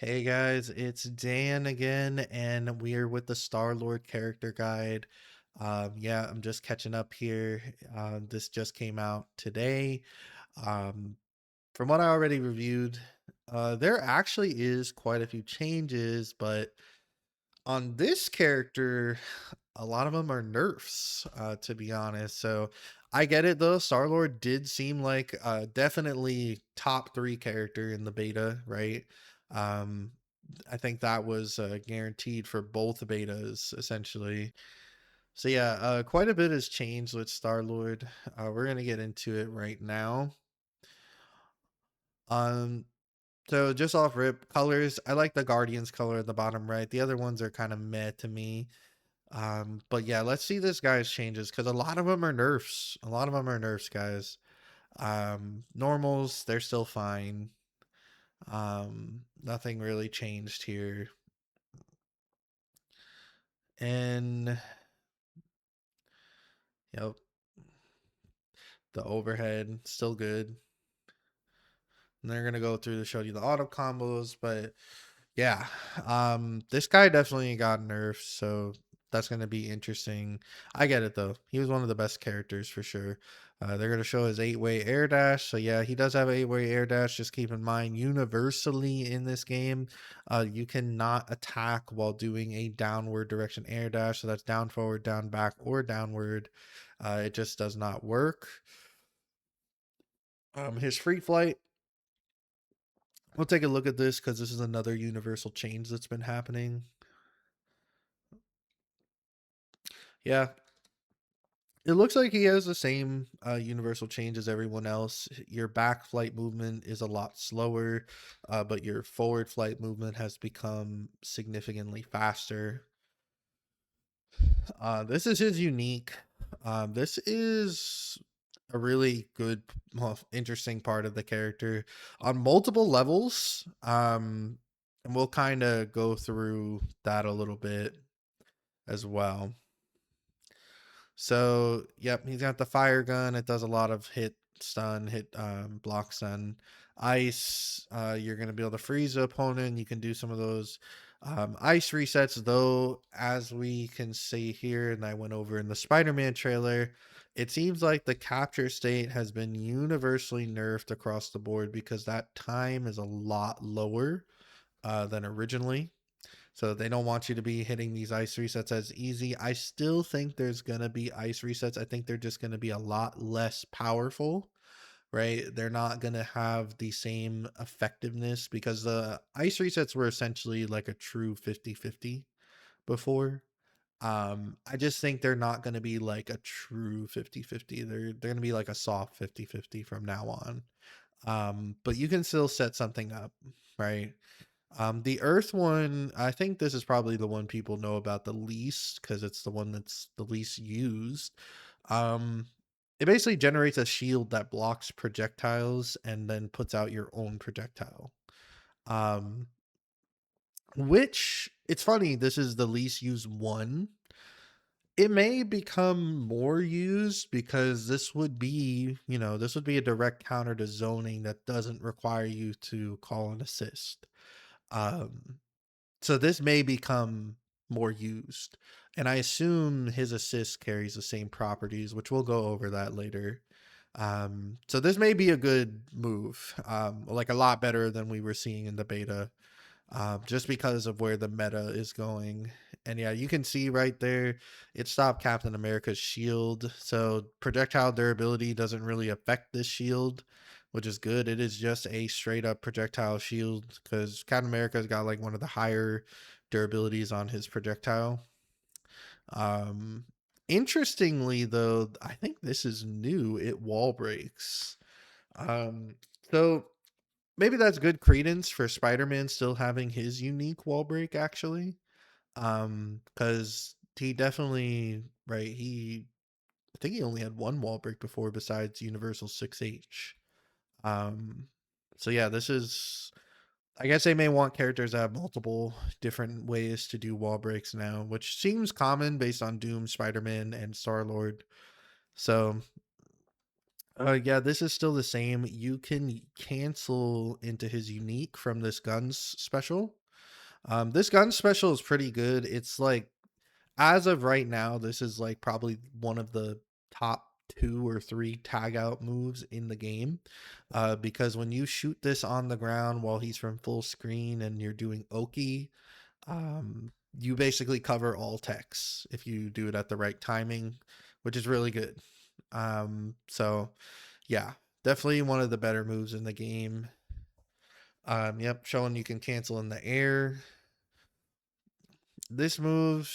Hey guys, it's Dan again, and we're with the StarLord character guide. Yeah, I'm just catching up here. This just came out today. Um, from what I already reviewed, there actually is quite a few changes, but on this character, a lot of them are nerfs, to be honest. So I get it though. Star-Lord did seem like definitely top three character in the beta, right? Um, I think that was guaranteed for both betas, essentially. So yeah, quite a bit has changed with Star-Lord. We're gonna get into it right now. Um, so just off rip, colors, I like the Guardians color at the bottom right. The other ones are kind of meh to me. But yeah, let's see this guy's changes because a lot of them are nerfs. A lot of them are nerfs, guys. Normals, they're still fine. Nothing really changed here. And yep, the overhead still good. And they're gonna go through to show you the auto combos, but yeah, this guy definitely got nerfed, so that's gonna be interesting. I get it though. He was one of the best characters for sure. They're gonna show his eight-way air dash. So yeah, he does have eight-way air dash. Just keep in mind, universally in this game, you cannot attack while doing a downward direction air dash. So that's down, forward, down, back, or downward. It just does not work. His free flight. We'll take a look at this because this is another universal change that's been happening. Yeah, it looks like he has the same universal change as everyone else. Your back flight movement is a lot slower, but your forward flight movement has become significantly faster. This is his unique. This is a really good, well, interesting part of the character on multiple levels. And we'll kind of go through that a little bit as well. So, yep, he's got the fire gun. It does a lot of hit, stun, hit, block, stun. Ice, you're going to be able to freeze the opponent. You can do some of those ice resets, though, as we can see here, and I went over in the Spider-Man trailer, it seems like the capture state has been universally nerfed across the board because that time is a lot lower than originally. So they don't want you to be hitting these ice resets as easy. I still think there's going to be ice resets. I think they're just going to be a lot less powerful, right? They're not going to have the same effectiveness because the ice resets were essentially like a true 50-50 before. I just think they're not going to be like a true 50-50. They're going to be like a soft 50-50 from now on. But you can still set something up, right? The Earth one, I think this is probably the one people know about the least because it's the one that's the least used. Um, it basically generates a shield that blocks projectiles and then puts out your own projectile. Um, which it's funny, this is the least used one. It may become more used because this would be, this would be a direct counter to zoning that doesn't require you to call an assist. Um, So this may become more used. And I assume his assist carries the same properties, which we'll go over that later. So this may be a good move, like a lot better than we were seeing in the beta, just because of where the meta is going. And yeah, you can see right there, it stopped Captain America's shield. So projectile durability doesn't really affect this shield, which is good. It is just a straight up projectile shield because Captain America's got like one of the higher durabilities on his projectile. Um, Interestingly, though, I think this is new. It wall breaks. So maybe that's good credence for Spider-Man still having his unique wall break actually. Because he definitely, right, I think he only had one wall break before besides Universal 6H. Um so yeah, this is, I guess they may want characters that have multiple different ways to do wall breaks now, which seems common based on Doom, Spider-Man, and Star-Lord. So Yeah, this is still the same. You can cancel into his unique from this guns special. This gun special is pretty good. It's like, as of right now, this is like probably one of the top two or three tag out moves in the game. Because when you shoot this on the ground while he's from full screen and you're doing Oki, you basically cover all techs if you do it at the right timing, which is really good. So yeah, definitely one of the better moves in the game. Yep, showing you can cancel in the air. This move,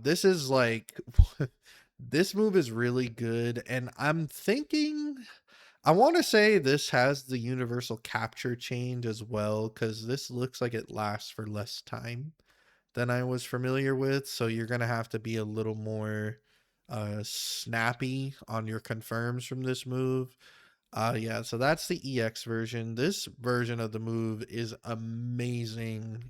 this is like, this move is really good, and I'm thinking, I want to say this has the universal capture change as well, because this looks like it lasts for less time than I was familiar with. So you're gonna have to be a little more snappy on your confirms from this move. Yeah, so that's the EX version. This version of the move is amazing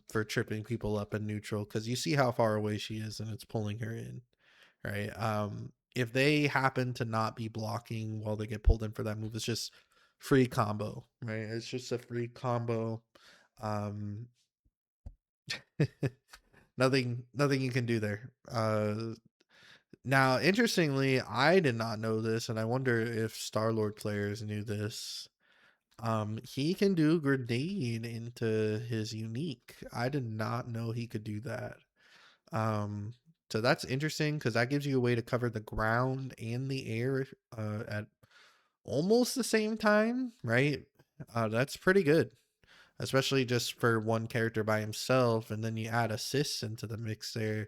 for tripping people up in neutral, because you see how far away she is and it's pulling her in, right? If they happen to not be blocking while they get pulled in for that move, it's just free combo, right? It's just a free combo. Um nothing you can do there. Now, interestingly, I did not know this, and I wonder if StarLord players knew this. He can do grenade into his unique. I did not know he could do that. Um, so that's interesting, because that gives you a way to cover the ground and the air at almost the same time, right? That's pretty good, especially just for one character by himself, and then you add assists into the mix there.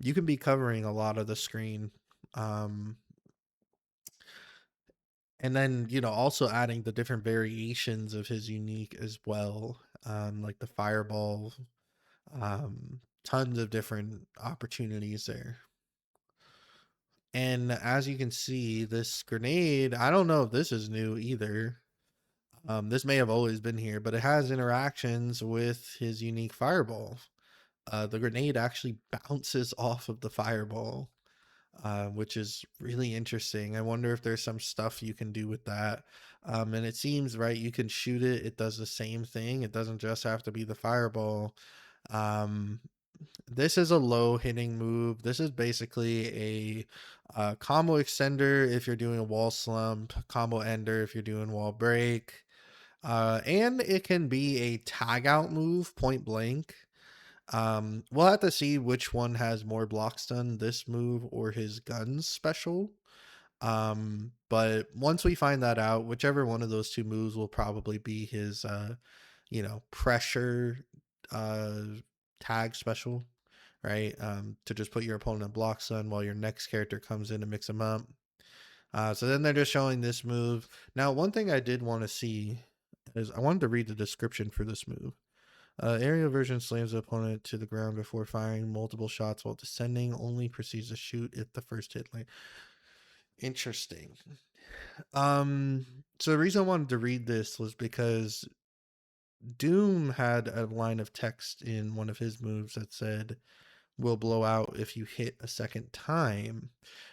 You can be covering a lot of the screen. Um, and then, also adding the different variations of his unique as well, like the fireball, tons of different opportunities there. And as you can see, this grenade, I don't know if this is new either. This may have always been here, but it has interactions with his unique fireball. The grenade actually bounces off of the fireball, which is really interesting. I wonder if there's some stuff you can do with that. And it seems, right, you can shoot it. It does the same thing. It doesn't just have to be the fireball. Um, this is a low hitting move. This is basically a combo extender if you're doing a wall slump, combo ender if you're doing wall break. And it can be a tag out move point blank. We'll have to see which one has more blocks done, this move or his guns special. But once we find that out, whichever one of those two moves will probably be his pressure uh tag special, right? To just put your opponent in block stun while your next character comes in and mix them up. So then they're just showing this move. Now, one thing I did want to see is I wanted to read the description for this move. Aerial version slams the opponent to the ground before firing multiple shots while descending. Only proceeds to shoot if the first hit. Like, interesting. So the reason I wanted to read this was because Doom had a line of text in one of his moves that said, "Will blow out if you hit a second time."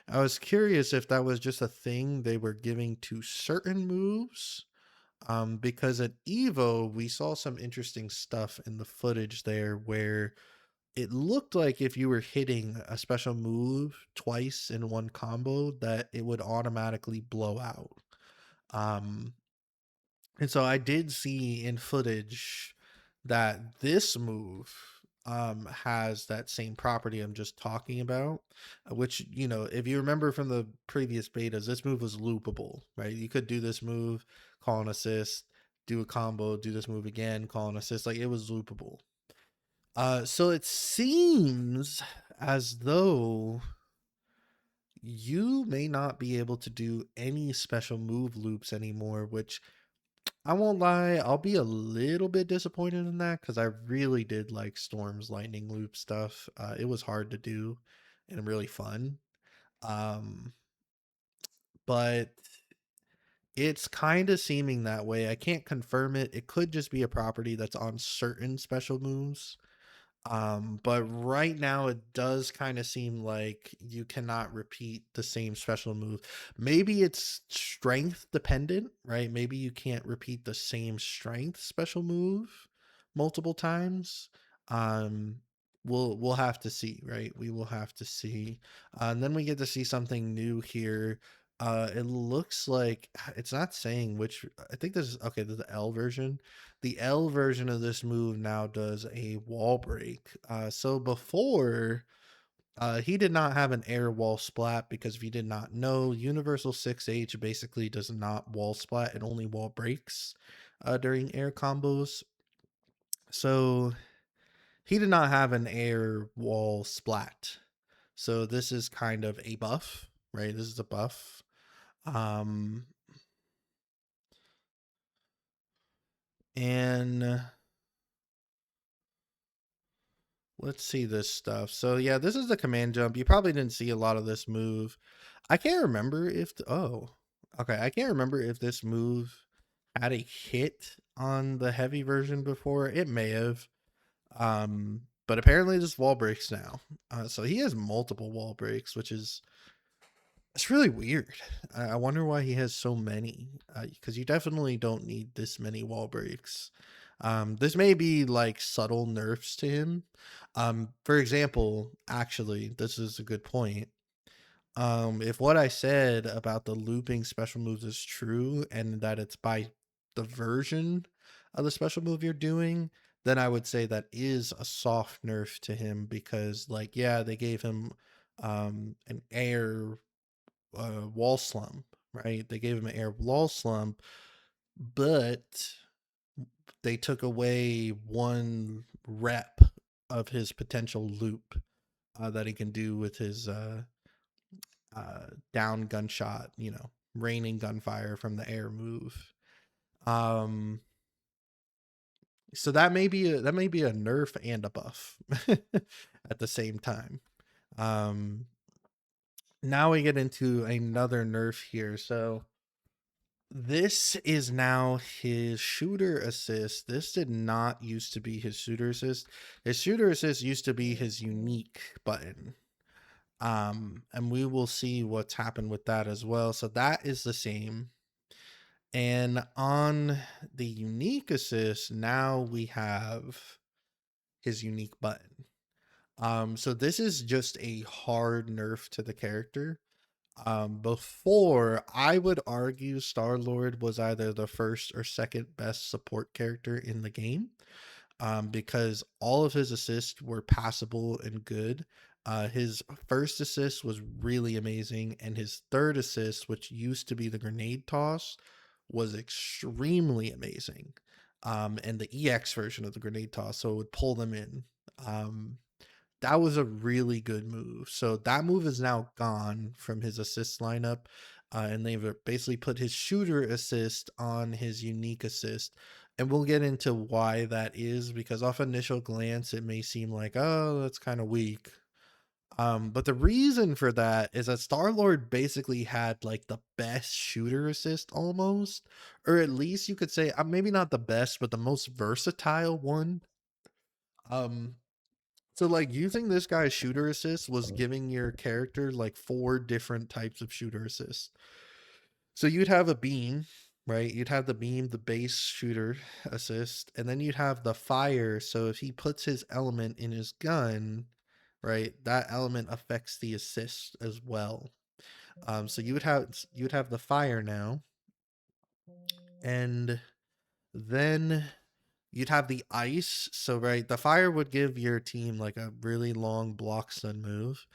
I was curious if that was just a thing they were giving to certain moves. Because at Evo, we saw some interesting stuff in the footage there where it looked like if you were hitting a special move twice in one combo, that it would automatically blow out. Um, and so I did see in footage that this move has that same property I'm just talking about, which, if you remember from the previous betas, this move was loopable, right? You could do this move, call an assist, do a combo, do this move again, call an assist. Like, it was loopable. So it seems as though you may not be able to do any special move loops anymore, which, I won't lie, I'll be a little bit disappointed in that, because I really did like Storm's lightning loop stuff. It was hard to do and really fun. Um, but it's kind of seeming that way. I can't confirm it. It could just be a property that's on certain special moves. But right now it does kind of seem like you cannot repeat the same special move. Maybe it's strength dependent, right? Maybe you can't repeat the same strength special move multiple times. Um, we'll have to see, right? We will have to see. And then we get to see something new here. It looks like it's not saying which. I think this is okay. This is the L version. The L version of this move now does a wall break. So before, he did not have an air wall splat because if you did not know, Universal 6H basically does not wall splat, it only wall breaks during air combos. So he did not have an air wall splat. So this is kind of a buff, right? This is a buff. Um, and let's see this stuff. So yeah, this is the command jump. You probably didn't see a lot of this move. I can't remember if okay, I can't remember if this move had a hit on the heavy version before. It may have. But apparently this wall breaks now. So he has multiple wall breaks, which is it's really weird. I wonder why he has so many. Because you definitely don't need this many wall breaks. This may be like subtle nerfs to him. For example, actually, this is a good point. If what I said about the looping special moves is true and that it's by the version of the special move you're doing, then I would say that is a soft nerf to him because, like, yeah, they gave him an air wall slump, right? They gave him an air wall slump, but they took away one rep of his potential loop that he can do with his down gunshot, raining gunfire from the air move. Um, so that may be a nerf and a buff at the same time. Um, Now we get into another nerf here. So this is now his shooter assist. This did not used to be his shooter assist. His shooter assist used to be his unique button. And we will see what's happened with that as well. So that is the same. And on the unique assist, now we have his unique button. So this is just a hard nerf to the character. Before, I would argue StarLord was either the first or second best support character in the game, because all of his assists were passable and good. His first assist was really amazing, and his third assist, which used to be the grenade toss, was extremely amazing. And the EX version of the grenade toss, so it would pull them in. Um, that was a really good move. So that move is now gone from his assist lineup. And they've basically put his shooter assist on his unique assist. And we'll get into why that is because off initial glance, it may seem like, oh, that's kind of weak. But the reason for that is that StarLord basically had like the best shooter assist almost, or at least you could say, maybe not the best, but the most versatile one. Um, so like using this guy's shooter assist was giving your character like four different types of shooter assist. So you'd have a beam, right? You'd have the beam, the base shooter assist, and then you'd have the fire. So if he puts his element in his gun, right, that element affects the assist as well. So you would have the fire now, and then you'd have the ice. So, right, the fire would give your team like a really long block stun move.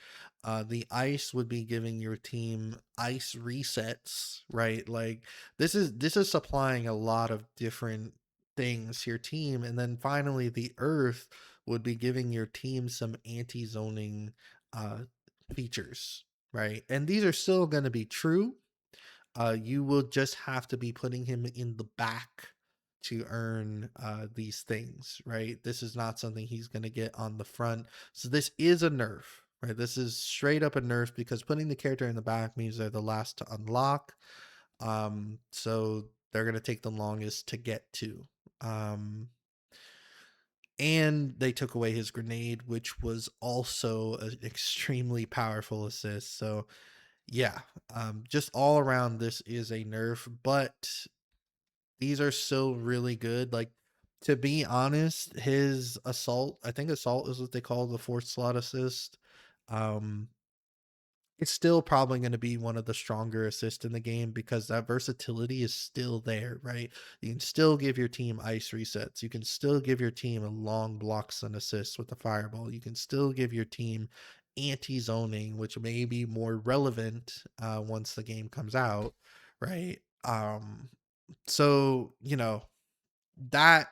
The ice would be giving your team ice resets, right? Like this is supplying a lot of different things to your team. And then finally the earth would be giving your team some anti-zoning uh features, right? And these are still going to be true. You will just have to be putting him in the back to earn these things, right? This is not something he's going to get on the front. So this is a nerf, right? This is straight up a nerf because putting the character in the back means they're the last to unlock. So they're going to take the longest to get to. Um, and they took away his grenade, which was also an extremely powerful assist. So yeah, just all around, this is a nerf, but these are still really good. Like, to be honest, his assault, I think assault is what they call the fourth slot assist. Um, it's still probably going to be one of the stronger assists in the game because that versatility is still there, right? You can still give your team ice resets. You can still give your team a long blocks and assists with the fireball. You can still give your team anti-zoning, which may be more relevant once the game comes out, right? So, that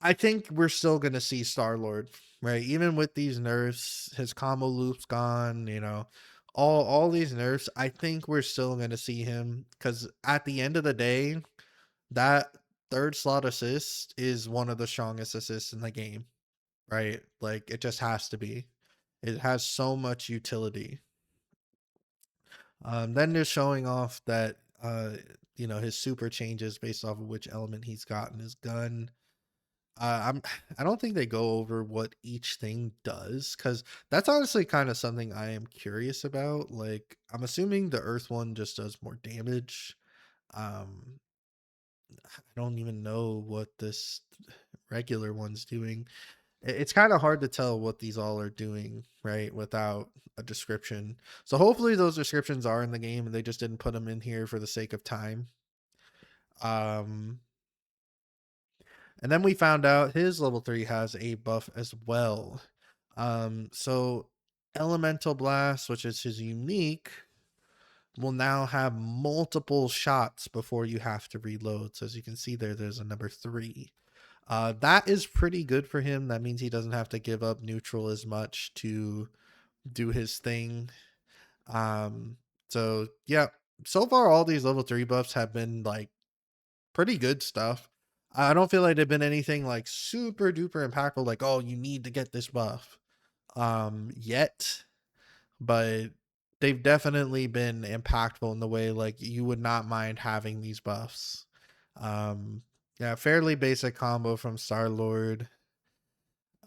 I think we're still gonna see StarLord, right? Even with these nerfs, his combo loop's gone, all these nerfs, I think we're still gonna see him because at the end of the day, that third slot assist is one of the strongest assists in the game, right? Like, it just has to be. It has so much utility. Then they're showing off that his super changes based off of which element he's got in his gun. I don't think they go over what each thing does because that's honestly kind of something I am curious about. Like, I'm assuming the Earth one just does more damage. Um, I don't even know what this regular one's doing. It's kind of hard to tell what these all are doing, right, without a description. So hopefully those descriptions are in the game and they just didn't put them in here for the sake of time. Um, And then we found out his level 3 has a buff as well. So Elemental Blast, which is his unique, will now have multiple shots before you have to reload. So as you can see there, there's a number 3. That is pretty good for him. That means he doesn't have to give up neutral as much to do his thing. So yeah, so far all these level 3 buffs have been like pretty good stuff. I don't feel like they've been anything like super duper impactful, like, oh, you need to get this buff yet, but they've definitely been impactful in the way like you would not mind having these buffs. Um yeah, fairly basic combo from StarLord.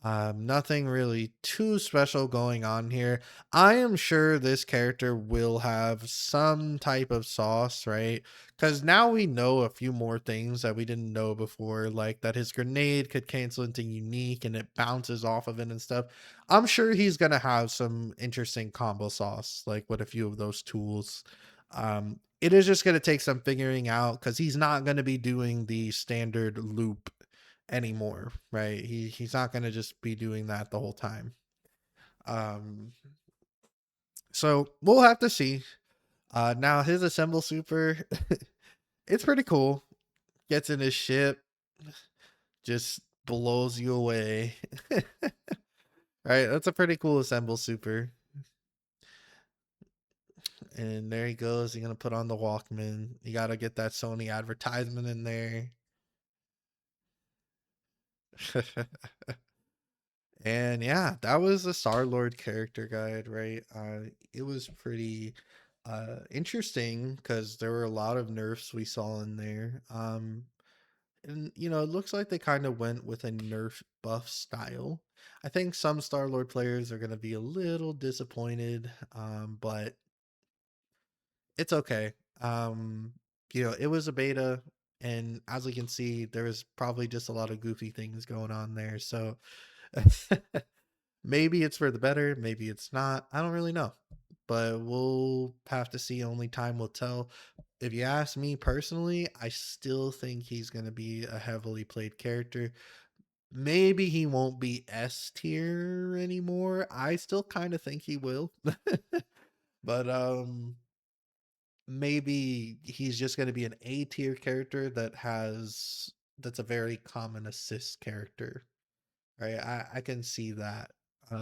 Nothing really too special going on here. I am sure this character will have some type of sauce, right? Because now we know a few more things that we didn't know before, like that his grenade could cancel into unique and it bounces off of it and stuff. I'm sure he's gonna have some interesting combo sauce, like with a few of those tools. It is just gonna take some figuring out because he's not gonna be doing the standard loop anymore, right? He's not going to just be doing that the whole time. Um so we'll have to see. Now his assemble super it's pretty cool. Gets in his ship, just blows you away. Right? That's a pretty cool assemble super. And there he goes. He's going to put on the Walkman. You got to get that Sony advertisement in there. And yeah, that was the StarLord character guide, right? It was pretty interesting because there were a lot of nerfs we saw in there. And it looks like they kind of went with a nerf buff style. I think some StarLord players are going to be a little disappointed, but it's okay. It was a beta, and as we can see, there was probably just a lot of goofy things going on there. So maybe it's for the better, maybe it's not. I don't really know. But we'll have to see. Only time will tell. If you ask me personally, I still think he's going to be a heavily played character. Maybe he won't be S tier anymore. I still kind of think he will. But maybe he's just going to be an A tier character that's a very common assist character. Right? I can see that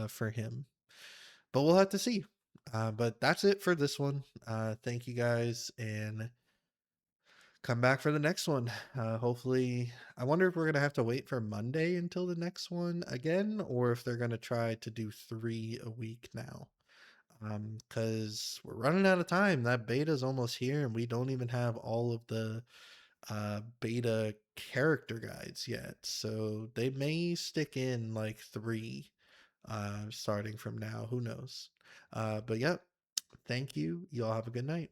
for him. But we'll have to see. But that's it for this one. Thank you guys, and come back for the next one. Hopefully, I wonder if we're gonna have to wait for Monday until the next one again, or if they're gonna try to do 3 a week now. Because we're running out of time. That beta is almost here, and we don't even have all of the beta character guides yet. So they may stick in like three starting from now. Who knows? But yep, thank you. Y'all have a good night.